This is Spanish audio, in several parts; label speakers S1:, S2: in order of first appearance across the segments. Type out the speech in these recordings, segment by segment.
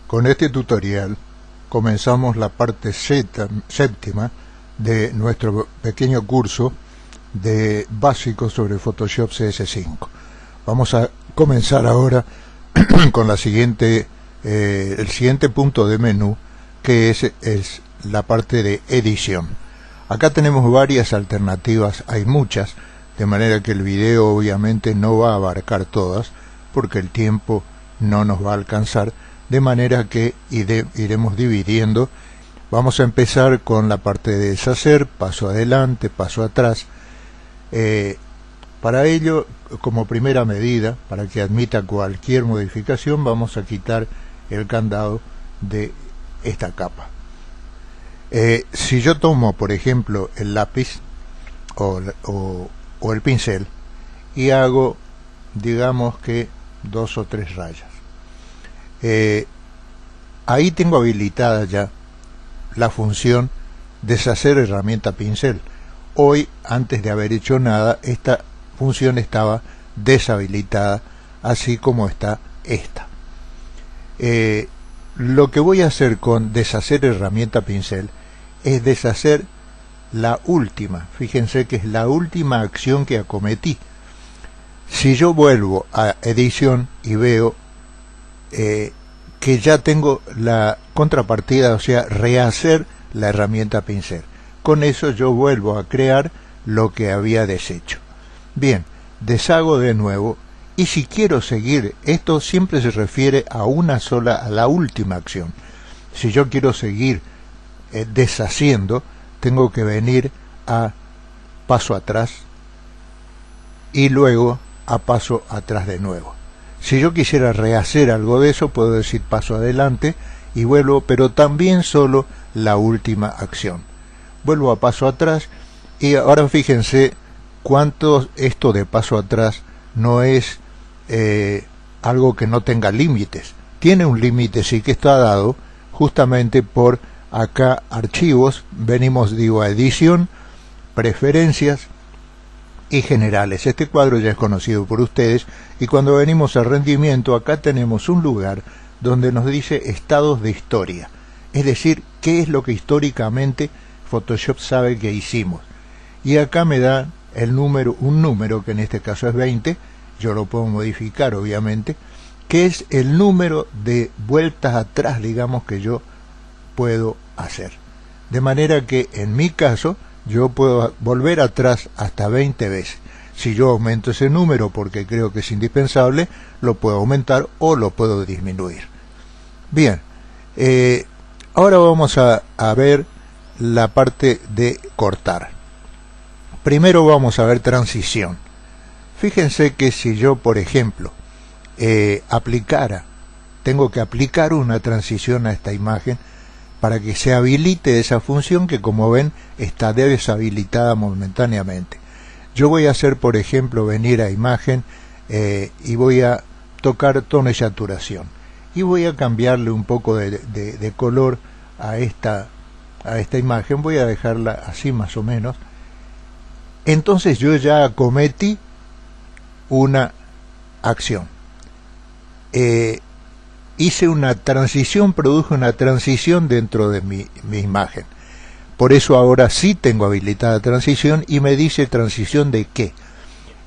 S1: Con este tutorial comenzamos la parte séptima de nuestro pequeño curso de básicos sobre Photoshop CS5. Vamos a comenzar ahora con el siguiente punto de menú, que es la parte de edición. Acá tenemos varias alternativas, hay muchas, de manera que el video obviamente no va a abarcar todas, porque el tiempo no nos va a alcanzar, de manera que iremos dividiendo. Vamos a empezar con la parte de deshacer, paso adelante, paso atrás. Para ello, como primera medida, para que admita cualquier modificación, vamos a quitar el candado de esta capa. Si yo tomo, por ejemplo, el lápiz o el pincel y hago, digamos que 2 o 3 rayas, ahí tengo habilitada ya la función deshacer herramienta pincel. Hoy, antes de haber hecho nada, esta función estaba deshabilitada, así como está esta. Lo que voy a hacer con deshacer herramienta pincel es deshacer la última. Fíjense que es la última acción que acometí. Si yo vuelvo a edición y veo que ya tengo la contrapartida, o sea, rehacer la herramienta pincel. Con eso yo vuelvo a crear lo que había deshecho. Bien, deshago de nuevo, y si quiero seguir, esto siempre se refiere a una sola, a la última acción. Si yo quiero seguir deshaciendo, tengo que venir a paso atrás y luego a paso atrás de nuevo. Si yo quisiera rehacer algo de eso, puedo decir paso adelante y vuelvo, pero también solo la última acción. Vuelvo a paso atrás, y ahora fíjense cuánto esto de paso atrás no es algo que no tenga límites. Tiene un límite, sí, que está dado justamente por acá archivos, venimos, digo, a edición, preferencias y generales. Este cuadro ya es conocido por ustedes, y cuando venimos a rendimiento, acá tenemos un lugar donde nos dice estados de historia, es decir, qué es lo que históricamente Photoshop sabe que hicimos. Y acá me da el número, un número que en este caso es 20, yo lo puedo modificar obviamente, que es el número de vueltas atrás, digamos, que yo puedo hacer. De manera que en mi caso yo puedo volver atrás hasta 20 veces. Si yo aumento ese número porque creo que es indispensable, lo puedo aumentar o lo puedo disminuir. Bien, ahora vamos a ver la parte de cortar. Primero vamos a ver transición. Fíjense que si yo, por ejemplo, tengo que aplicar una transición a esta imagen para que se habilite esa función que, como ven, está deshabilitada momentáneamente. Yo voy a hacer, por ejemplo, venir a imagen y voy a tocar tono y saturación, y voy a cambiarle un poco de color a esta imagen. Voy a dejarla así más o menos. Entonces yo ya acometí una acción, hice una transición, produje una transición dentro de mi imagen. Por eso ahora sí tengo habilitada transición, y me dice transición de qué.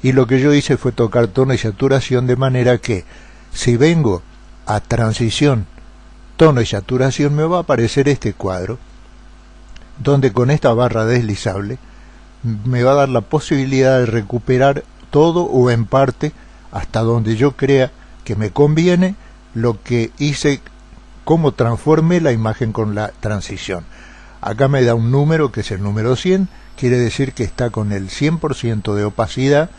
S1: Y lo que yo hice fue tocar tono y saturación, de manera que si vengo a transición, tono y saturación, me va a aparecer este cuadro, donde con esta barra deslizable me va a dar la posibilidad de recuperar todo o en parte, hasta donde yo crea que me conviene, lo que hice, cómo transformé la imagen con la transición. Acá me da un número que es el número 100, quiere decir que está con el 100% de opacidad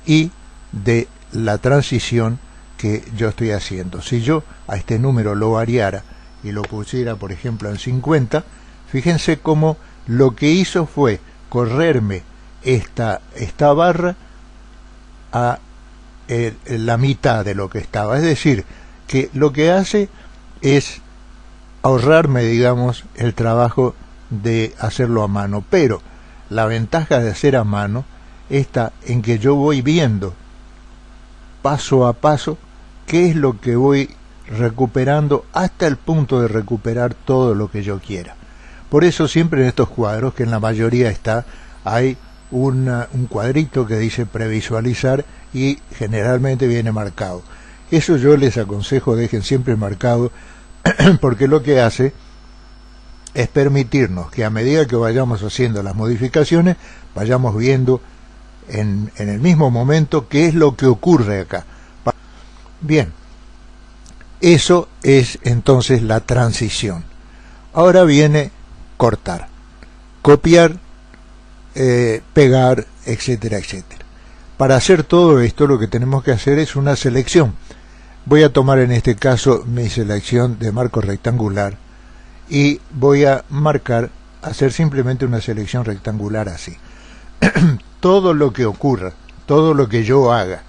S1: y de la transición que yo estoy haciendo. Si yo a este número lo variara y lo pusiera, por ejemplo, en 50, fíjense cómo lo que hizo fue correrme esta barra a la mitad de lo que estaba. Es decir, que lo que hace es ahorrarme, digamos, el trabajo de hacerlo a mano. Pero la ventaja de hacer a mano está en que yo voy viendo paso a paso qué es lo que voy recuperando hasta el punto de recuperar todo lo que yo quiera. Por eso siempre en estos cuadros, que en la mayoría está, hay un cuadrito que dice previsualizar y generalmente viene marcado. Eso yo les aconsejo, dejen siempre marcado, porque lo que hace es permitirnos que a medida que vayamos haciendo las modificaciones, vayamos viendo en el mismo momento qué es lo que ocurre acá. Bien, eso es entonces la transición. Ahora viene cortar, copiar, pegar, etcétera, etcétera. Para hacer todo esto lo que tenemos que hacer es una selección. Voy a tomar en este caso mi selección de marco rectangular y voy a marcar, hacer simplemente una selección rectangular así. Todo lo que ocurra, todo lo que yo haga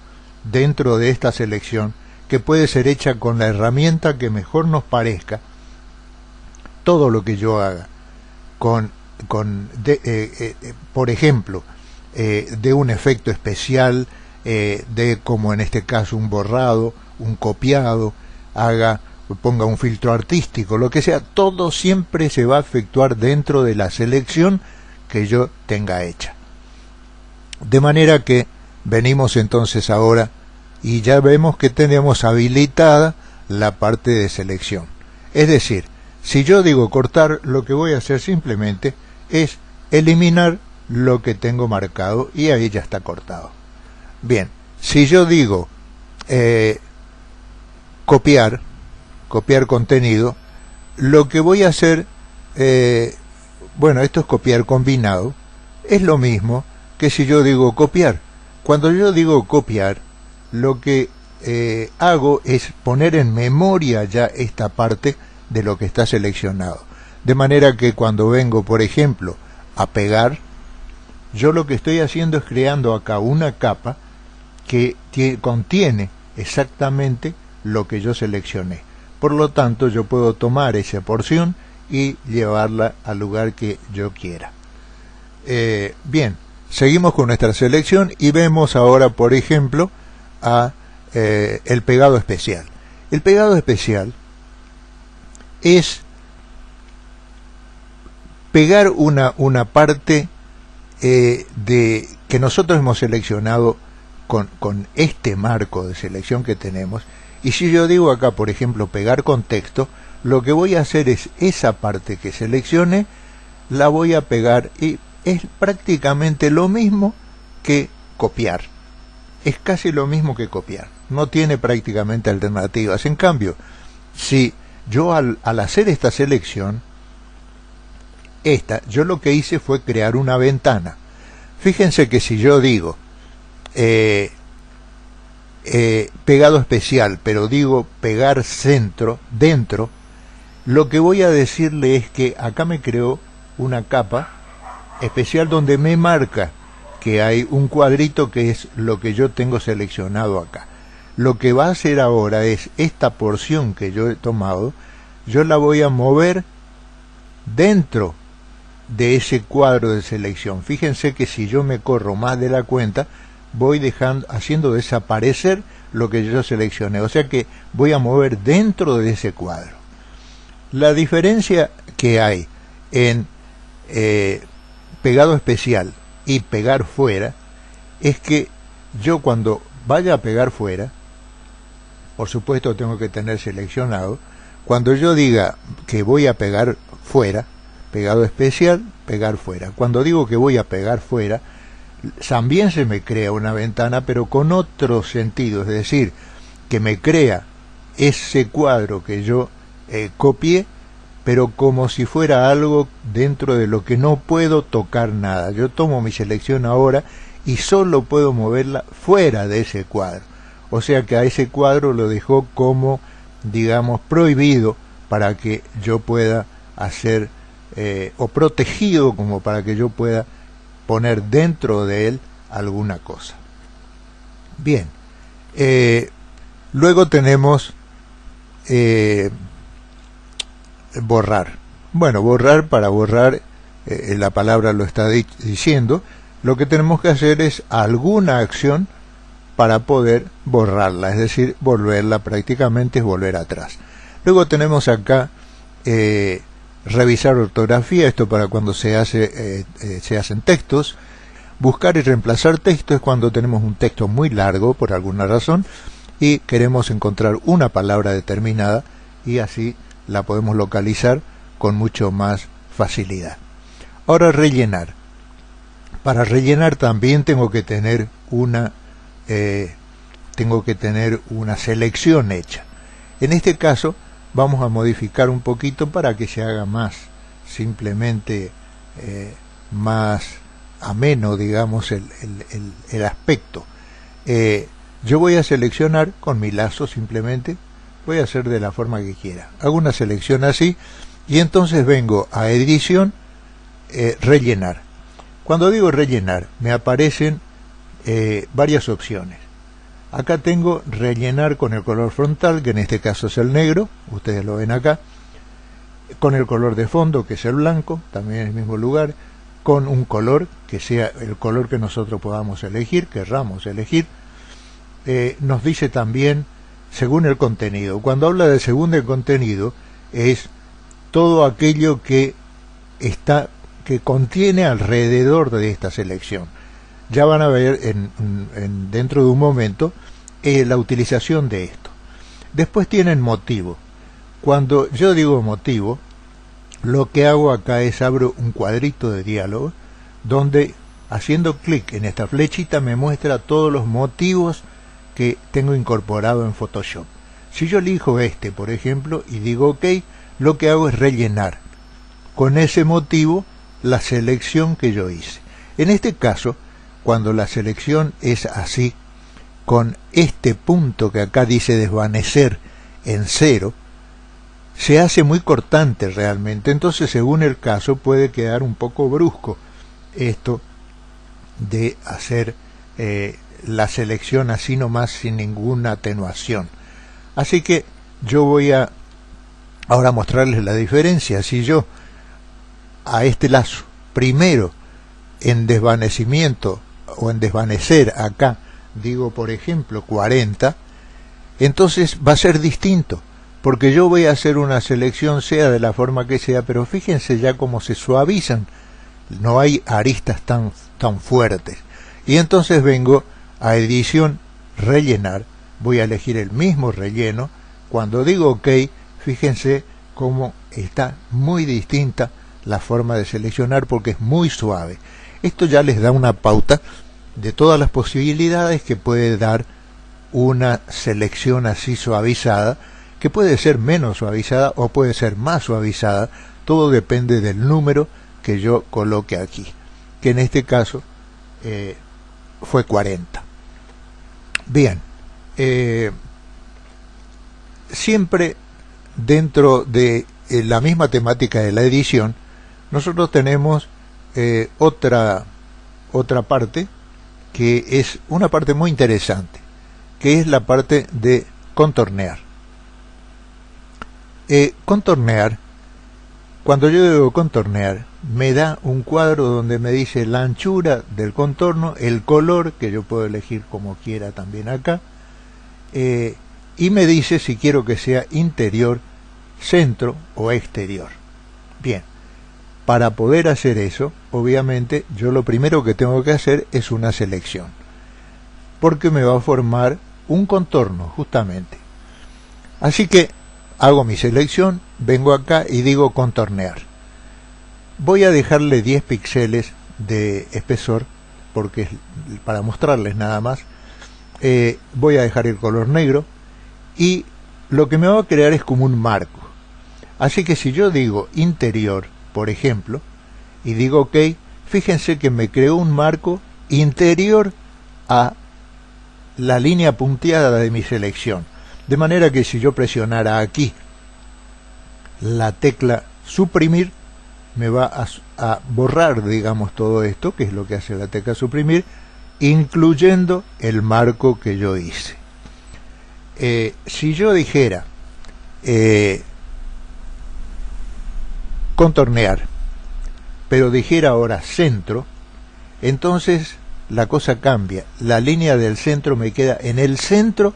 S1: dentro de esta selección, que puede ser hecha con la herramienta que mejor nos parezca, todo lo que yo haga por ejemplo, de un efecto especial, de como en este caso un borrado, un copiado, ponga un filtro artístico, lo que sea, todo siempre se va a efectuar dentro de la selección que yo tenga hecha. De manera que venimos entonces ahora y ya vemos que tenemos habilitada la parte de selección. Es decir, si yo digo cortar, lo que voy a hacer simplemente es eliminar lo que tengo marcado y ahí ya está cortado. Bien, si yo digo copiar contenido, lo que voy a hacer, bueno, esto es copiar combinado, es lo mismo que si yo digo copiar. Cuando yo digo copiar, lo que hago es poner en memoria ya esta parte de lo que está seleccionado. De manera que cuando vengo, por ejemplo, a pegar, yo lo que estoy haciendo es creando acá una capa que contiene exactamente lo que yo seleccioné. Por lo tanto, yo puedo tomar esa porción y llevarla al lugar que yo quiera. Bien, seguimos con nuestra selección y vemos ahora, por ejemplo, el pegado especial. El pegado especial es pegar una parte que nosotros hemos seleccionado con este marco de selección que tenemos. Y si yo digo acá, por ejemplo, pegar con texto, lo que voy a hacer es esa parte que seleccione, la voy a pegar y es prácticamente lo mismo que copiar. Es casi lo mismo que copiar. No tiene prácticamente alternativas. En cambio, si yo al hacer esta selección, yo lo que hice fue crear una ventana. Fíjense que si yo digo pegado especial, pero digo pegar dentro, lo que voy a decirle es que acá me creó una capa especial donde me marca que hay un cuadrito que es lo que yo tengo seleccionado acá. Lo que va a hacer ahora es esta porción que yo he tomado, yo la voy a mover dentro de ese cuadro de selección. Fíjense que si yo me corro más de la cuenta, voy haciendo desaparecer lo que yo seleccioné. O sea que voy a mover dentro de ese cuadro. La diferencia que hay en pegado especial y pegar fuera es que yo cuando vaya a pegar fuera, por supuesto tengo que tener seleccionado, cuando yo diga que voy a pegar fuera, pegado especial, pegar fuera. Cuando digo que voy a pegar fuera, también se me crea una ventana, pero con otro sentido, es decir, que me crea ese cuadro que yo copié, pero como si fuera algo dentro de lo que no puedo tocar nada. Yo tomo mi selección ahora y solo puedo moverla fuera de ese cuadro. O sea que a ese cuadro lo dejó como, digamos, prohibido para que yo pueda hacer, o protegido como para que yo pueda poner dentro de él alguna cosa. Bien, luego tenemos borrar. Bueno, borrar, para borrar, la palabra lo está diciendo, lo que tenemos que hacer es alguna acción para poder borrarla, es decir, volverla, prácticamente es volver atrás. Luego tenemos acá revisar ortografía, esto para cuando se hacen textos. Buscar y reemplazar texto es cuando tenemos un texto muy largo por alguna razón y queremos encontrar una palabra determinada y así la podemos localizar con mucho más facilidad. Ahora, rellenar. Para rellenar también tengo que tener una selección hecha. En este caso vamos a modificar un poquito para que se haga más simplemente más ameno, digamos, el aspecto. Yo voy a seleccionar con mi lazo, simplemente voy a hacer de la forma que quiera. Hago una selección así y entonces vengo a edición, rellenar. Cuando digo rellenar me aparecen varias opciones. Acá tengo rellenar con el color frontal, que en este caso es el negro, ustedes lo ven acá, con el color de fondo, que es el blanco, también en el mismo lugar, con un color que sea el color que nosotros podamos elegir, querramos elegir. Nos dice también según el contenido. Cuando habla de según el contenido es todo aquello que contiene alrededor de esta selección. Ya van a ver dentro de un momento la utilización de esto. Después tienen motivo. Cuando yo digo motivo, lo que hago acá es abro un cuadrito de diálogo donde haciendo clic en esta flechita me muestra todos los motivos que tengo incorporado en Photoshop. Si yo elijo este, por ejemplo, y digo OK, lo que hago es rellenar con ese motivo la selección que yo hice. En este caso, cuando la selección es así, con este punto que acá dice desvanecer en 0, se hace muy cortante realmente, entonces según el caso puede quedar un poco brusco esto de hacer la selección así nomás sin ninguna atenuación. Así que yo voy a ahora mostrarles la diferencia. Si yo a este lazo primero en desvanecimiento o en desvanecer acá digo por ejemplo 40, entonces va a ser distinto, porque yo voy a hacer una selección sea de la forma que sea, pero fíjense ya cómo se suavizan, no hay aristas tan fuertes. Y entonces vengo a edición, rellenar, voy a elegir el mismo relleno. Cuando digo OK, fíjense cómo está muy distinta la forma de seleccionar porque es muy suave. Esto ya les da una pauta de todas las posibilidades que puede dar una selección así suavizada, que puede ser menos suavizada o puede ser más suavizada, todo depende del número que yo coloque aquí, que en este caso fue 40. Bien, siempre dentro de la misma temática de la edición, nosotros tenemos otra parte que es una parte muy interesante, que es la parte de contornear. Contornear, cuando yo digo contornear, me da un cuadro donde me dice la anchura del contorno, el color, que yo puedo elegir como quiera también acá, y me dice si quiero que sea interior, centro o exterior. Bien, para poder hacer eso, obviamente, yo lo primero que tengo que hacer es una selección, porque me va a formar un contorno, justamente. Así que hago mi selección, vengo acá y digo contornear. Voy a dejarle 10 píxeles de espesor, porque es para mostrarles nada más. Voy a dejar el color negro y lo que me va a crear es como un marco. Así que si yo digo interior, por ejemplo, y digo OK, fíjense que me creó un marco interior a la línea punteada de mi selección. De manera que si yo presionara aquí la tecla suprimir, me va a borrar, digamos, todo esto, que es lo que hace la tecla suprimir, incluyendo el marco que yo hice. Si yo dijera contornear, pero dijera ahora centro, entonces la cosa cambia. La línea del centro me queda en el centro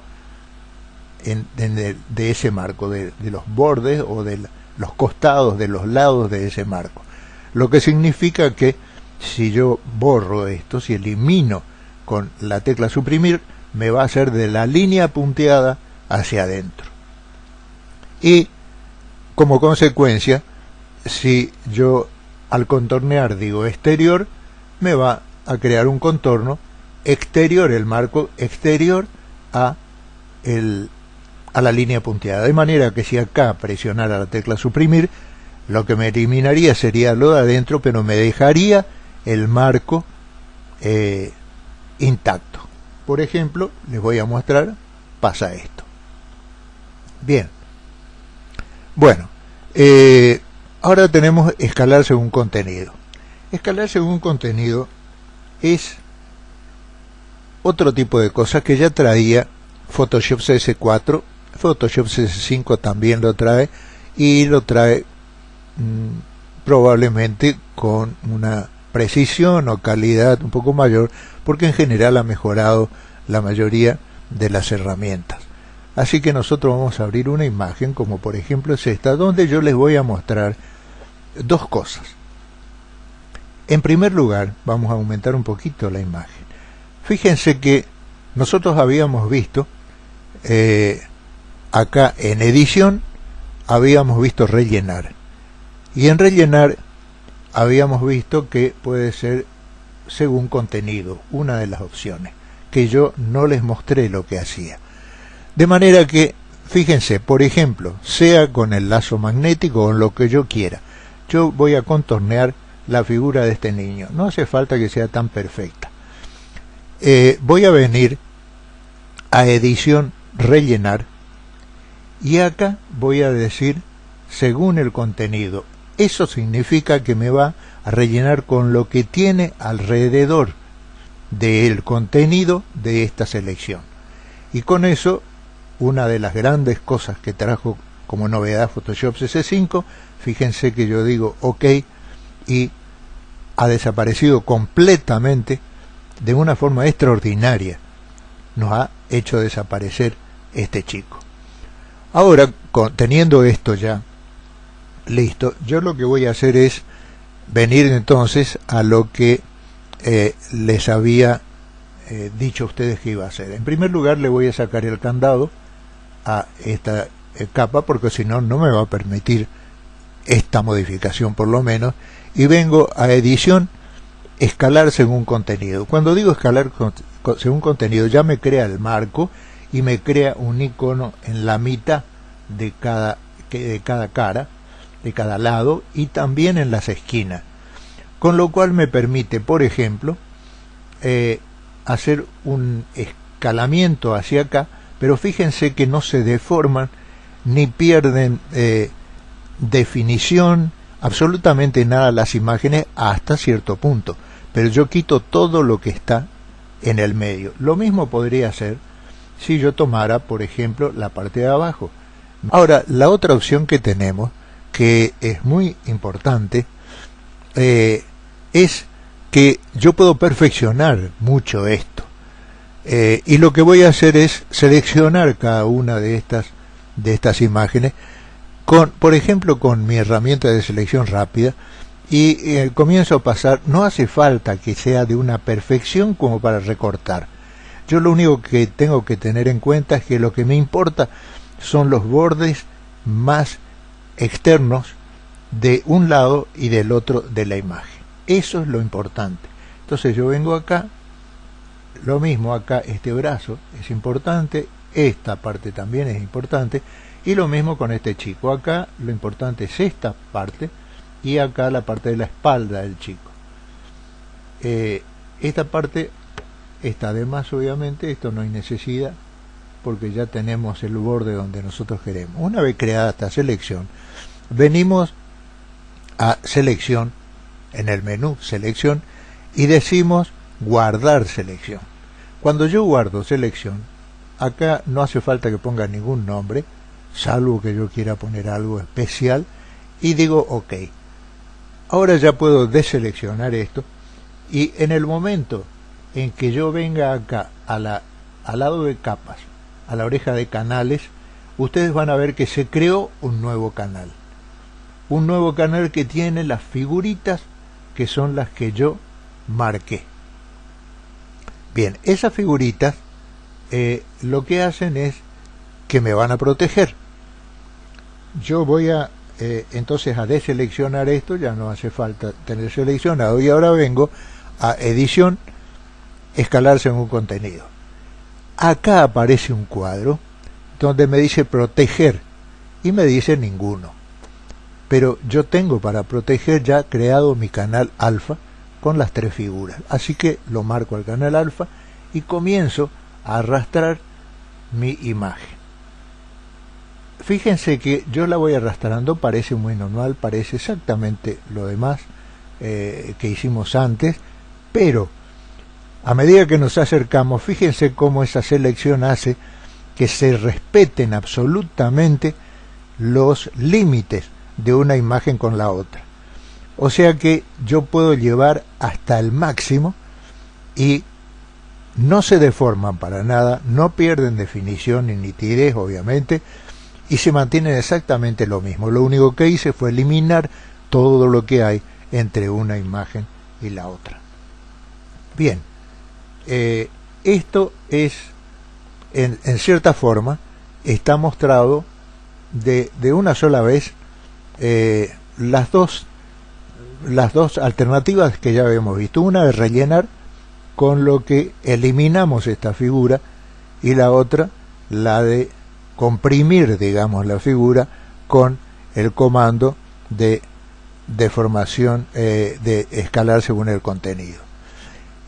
S1: de ese marco, de los bordes o de los costados, de los lados de ese marco. Lo que significa que si yo borro esto, si elimino con la tecla suprimir, me va a hacer de la línea punteada hacia adentro. Y como consecuencia, si yo al contornear digo exterior, me va a crear un contorno exterior, el marco exterior a la línea punteada. De manera que si acá presionara la tecla suprimir, lo que me eliminaría sería lo de adentro, pero me dejaría el marco intacto. Por ejemplo, les voy a mostrar, pasa esto. Bien. Bueno, ahora tenemos escalar según contenido. Escalar según contenido es otro tipo de cosas que ya traía Photoshop CS4, Photoshop CS5 también lo trae, y lo trae probablemente con una precisión o calidad un poco mayor, porque en general ha mejorado la mayoría de las herramientas. Así que nosotros vamos a abrir una imagen, como por ejemplo es esta, donde yo les voy a mostrar dos cosas. En primer lugar, vamos a aumentar un poquito la imagen. Fíjense que nosotros habíamos visto acá en edición, habíamos visto rellenar, y en rellenar habíamos visto que puede ser según contenido, una de las opciones, que yo no les mostré lo que hacía. De manera que, fíjense, por ejemplo, sea con el lazo magnético o lo que yo quiera, yo voy a contornear la figura de este niño. No hace falta que sea tan perfecta. Voy a venir a edición, rellenar, y acá voy a decir según el contenido. Eso significa que me va a rellenar con lo que tiene alrededor del contenido de esta selección. Y con eso, una de las grandes cosas que trajo como novedad Photoshop CS5, fíjense que yo digo OK y ha desaparecido completamente de una forma extraordinaria. Nos ha hecho desaparecer este chico. Ahora, teniendo esto ya listo, yo lo que voy a hacer es venir entonces a lo que les había dicho a ustedes que iba a hacer. En primer lugar, le voy a sacar el candado a esta capa, porque si no, no me va a permitir esta modificación por lo menos, y vengo a edición, escalar según contenido. Cuando digo escalar según contenido, ya me crea el marco y me crea un icono en la mitad de cada cara, de cada lado, y también en las esquinas, con lo cual me permite, por ejemplo, hacer un escalamiento hacia acá, pero fíjense que no se deforman ni pierden definición, absolutamente nada las imágenes hasta cierto punto, pero yo quito todo lo que está en el medio. Lo mismo podría hacer si yo tomara, por ejemplo, la parte de abajo. Ahora, la otra opción que tenemos, que es muy importante, es que yo puedo perfeccionar mucho esto. Y lo que voy a hacer es seleccionar cada una de estas imágenes, por ejemplo, con mi herramienta de selección rápida, y comienzo a pasar. No hace falta que sea de una perfección como para recortar. Yo lo único que tengo que tener en cuenta es que lo que me importa son los bordes más externos de un lado y del otro de la imagen. Eso es lo importante. Entonces yo vengo acá, lo mismo acá, este brazo es importante, esta parte también es importante, y lo mismo con este chico. Acá lo importante es esta parte, y acá la parte de la espalda del chico. Esta parte está de más, obviamente, esto no hay necesidad, porque ya tenemos el borde donde nosotros queremos. Una vez creada esta selección, venimos a selección, en el menú selección, y decimos guardar selección. Cuando yo guardo selección, acá no hace falta que ponga ningún nombre, salvo que yo quiera poner algo especial, y digo OK. Ahora ya puedo deseleccionar esto, y en el momento en que yo venga acá al lado de capas, a la oreja de canales, ustedes van a ver que se creó un nuevo canal. Un nuevo canal que tiene las figuritas que son las que yo marqué. Bien, esas figuritas lo que hacen es que me van a proteger. Yo voy a entonces a deseleccionar esto, ya no hace falta tener seleccionado, y ahora vengo a edición, escalar según contenido. Acá aparece un cuadro donde me dice proteger y me dice ninguno, pero yo tengo para proteger ya creado mi canal alfa con las 3 figuras, así que lo marco al canal alfa y comienzo a arrastrar mi imagen. Fíjense que yo la voy arrastrando, parece muy normal, parece exactamente lo demás que hicimos antes, pero a medida que nos acercamos, fíjense cómo esa selección hace que se respeten absolutamente los límites de una imagen con la otra. O sea que yo puedo llevar hasta el máximo y no se deforman para nada, no pierden definición ni nitidez, obviamente, y se mantienen exactamente lo mismo. Lo único que hice fue eliminar todo lo que hay entre una imagen y la otra. Bien, esto es, en cierta forma, está mostrado de una sola vez las dos alternativas que ya habíamos visto. Una de rellenar con lo que eliminamos esta figura, y la otra, la de comprimir, digamos, la figura con el comando de deformación, de escalar según el contenido.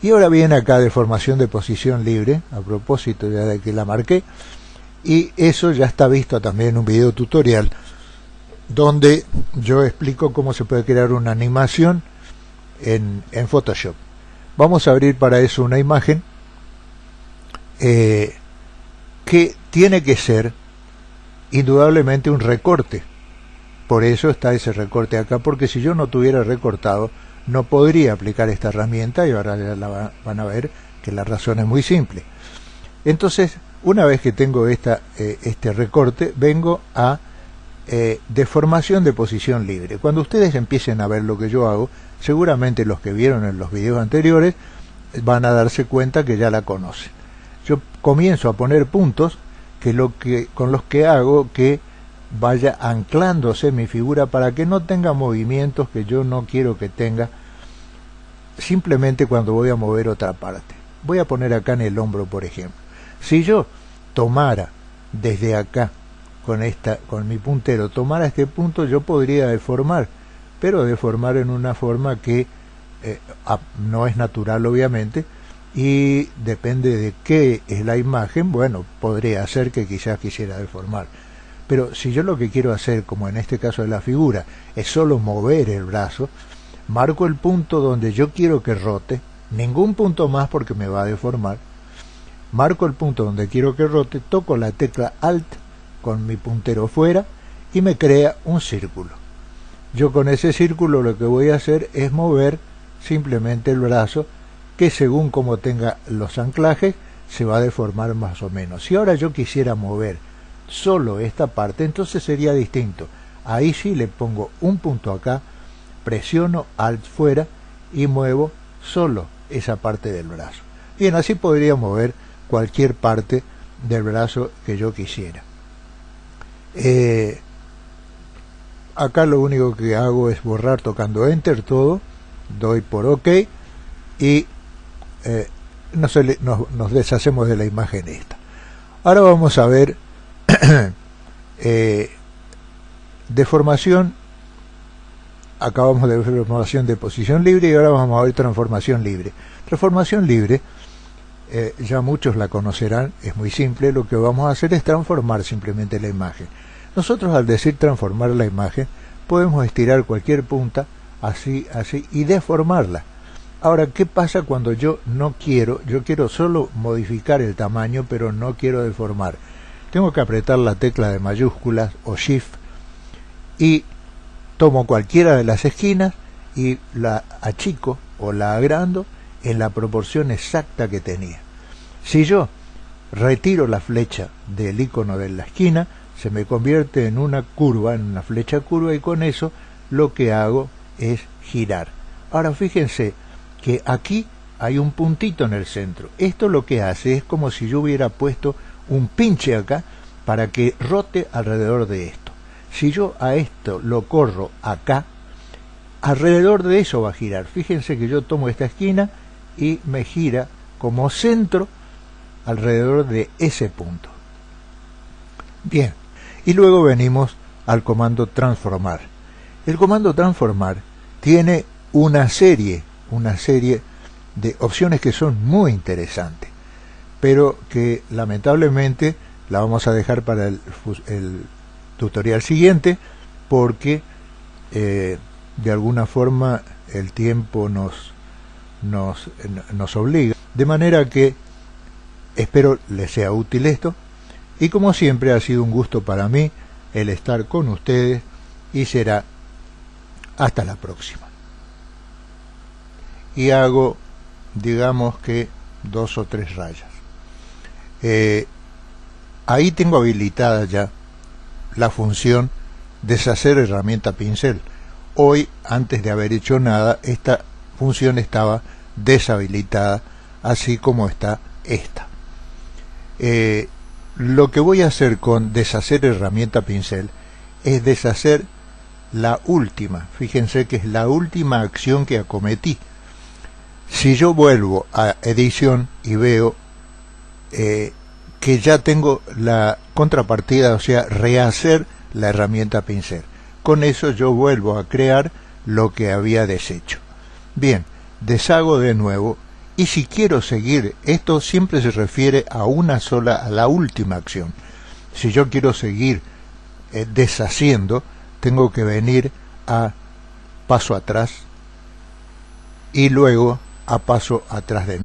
S1: Y ahora viene acá deformación de posición libre, a propósito ya de que la marqué, y eso ya está visto también en un video tutorial donde yo explico cómo se puede crear una animación en Photoshop. Vamos a abrir para eso una imagen que tiene que ser indudablemente un recorte. Por eso está ese recorte acá, porque si yo no tuviera recortado no podría aplicar esta herramienta, y ahora ya la van a ver que la razón es muy simple. Entonces, una vez que tengo este recorte, vengo a deformación de posición libre. Cuando ustedes empiecen a ver lo que yo hago, seguramente los que vieron en los videos anteriores van a darse cuenta que ya la conocen. Yo comienzo a poner puntos con los que hago que vaya anclándose mi figura para que no tenga movimientos que yo no quiero que tenga, simplemente cuando voy a mover otra parte. Voy a poner acá en el hombro, por ejemplo. Si yo tomara desde acá con mi puntero, tomara este punto, yo podría deformar, pero deformar en una forma que no es natural, obviamente, y depende de qué es la imagen. Bueno, podría ser que quizás quisiera deformar, pero si yo lo que quiero hacer, como en este caso de la figura, es solo mover el brazo, marco el punto donde yo quiero que rote, ningún punto más porque me va a deformar, marco el punto donde quiero que rote, toco la tecla Alt con mi puntero fuera y me crea un círculo. Yo con ese círculo lo que voy a hacer es mover simplemente el brazo, que según como tenga los anclajes se va a deformar más o menos. Si ahora yo quisiera mover solo esta parte, entonces sería distinto. Ahí sí le pongo un punto acá, presiono Alt fuera y muevo solo esa parte del brazo. Bien, así podría mover cualquier parte del brazo que yo quisiera. Acá lo único que hago es borrar tocando Enter todo, doy por OK y nos deshacemos de la imagen esta. Ahora vamos a ver deformación. Acabamos de ver deformación de posición libre y ahora vamos a ver transformación libre. Transformación libre, ya muchos la conocerán, es muy simple. Lo que vamos a hacer es transformar simplemente la imagen. Nosotros, al decir transformar la imagen, podemos estirar cualquier punta así, así, y deformarla. Ahora, ¿qué pasa cuando yo no quiero? Yo quiero solo modificar el tamaño, pero no quiero deformar. Tengo que apretar la tecla de mayúsculas o Shift y tomo cualquiera de las esquinas y la achico o la agrando, en la proporción exacta que tenía. Si yo retiro la flecha del icono de la esquina, se me convierte en una curva, en una flecha curva, y con eso lo que hago es girar. Ahora fíjense que aquí hay un puntito en el centro. Esto lo que hace es como si yo hubiera puesto un pinche acá para que rote alrededor de esto. Si yo a esto lo corro acá, alrededor de eso va a girar. Fíjense que yo tomo esta esquina y me gira como centro alrededor de ese punto. Bien, y luego venimos al comando transformar. El comando transformar tiene una serie de opciones que son muy interesantes, pero que lamentablemente la vamos a dejar para el tutorial siguiente, porque de alguna forma el tiempo nos obliga, de manera que espero les sea útil esto, y como siempre ha sido un gusto para mí el estar con ustedes, y será hasta la próxima. Y hago, digamos que 2 o 3 rayas. Ahí tengo habilitada ya la función deshacer herramienta pincel. Hoy, antes de haber hecho nada, esta función estaba deshabilitada, así como está esta. Lo que voy a hacer con deshacer herramienta pincel es deshacer la última. Fíjense que es la última acción que acometí. Si yo vuelvo a edición y veo que ya tengo la contrapartida, o sea, rehacer la herramienta pincel. Con eso yo vuelvo a crear lo que había deshecho. Bien, deshago de nuevo, y si quiero seguir, esto siempre se refiere a una sola, a la última acción. Si yo quiero seguir deshaciendo, tengo que venir a paso atrás y luego a paso atrás de nuevo.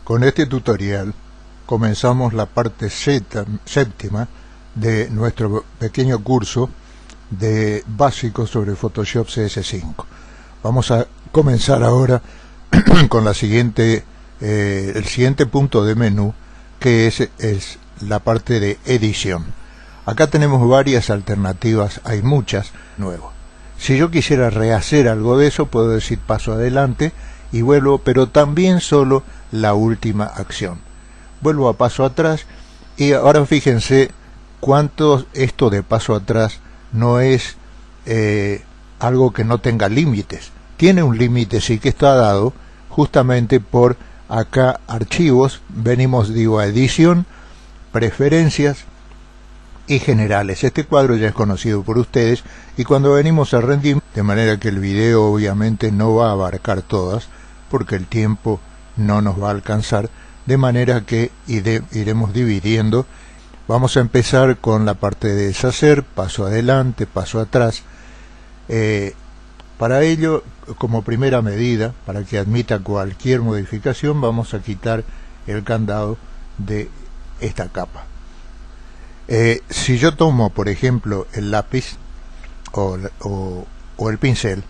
S1: Con este tutorial comenzamos la parte séptima de nuestro pequeño curso de básicos sobre Photoshop CS5. Vamos a comenzar ahora con el siguiente punto de menú, que es la parte de edición. Acá tenemos varias alternativas, hay muchas nuevas. Si yo quisiera rehacer algo de eso, puedo decir paso adelante y vuelvo, pero también solo la última acción. Vuelvo a paso atrás, y ahora fíjense cuánto esto de paso atrás no es algo que no tenga límites. Tiene un límite, sí, que está dado justamente por acá archivos, venimos, digo, a edición, preferencias y generales. Este cuadro ya es conocido por ustedes, y cuando venimos a rendir, de manera que el video obviamente no va a abarcar todas, porque el tiempo no nos va a alcanzar, de manera que iremos dividiendo. Vamos a empezar con la parte de deshacer, paso adelante, paso atrás. Para ello, como primera medida, para que admita cualquier modificación, vamos a quitar el candado de esta capa. Si yo tomo, por ejemplo, el lápiz o el pincel,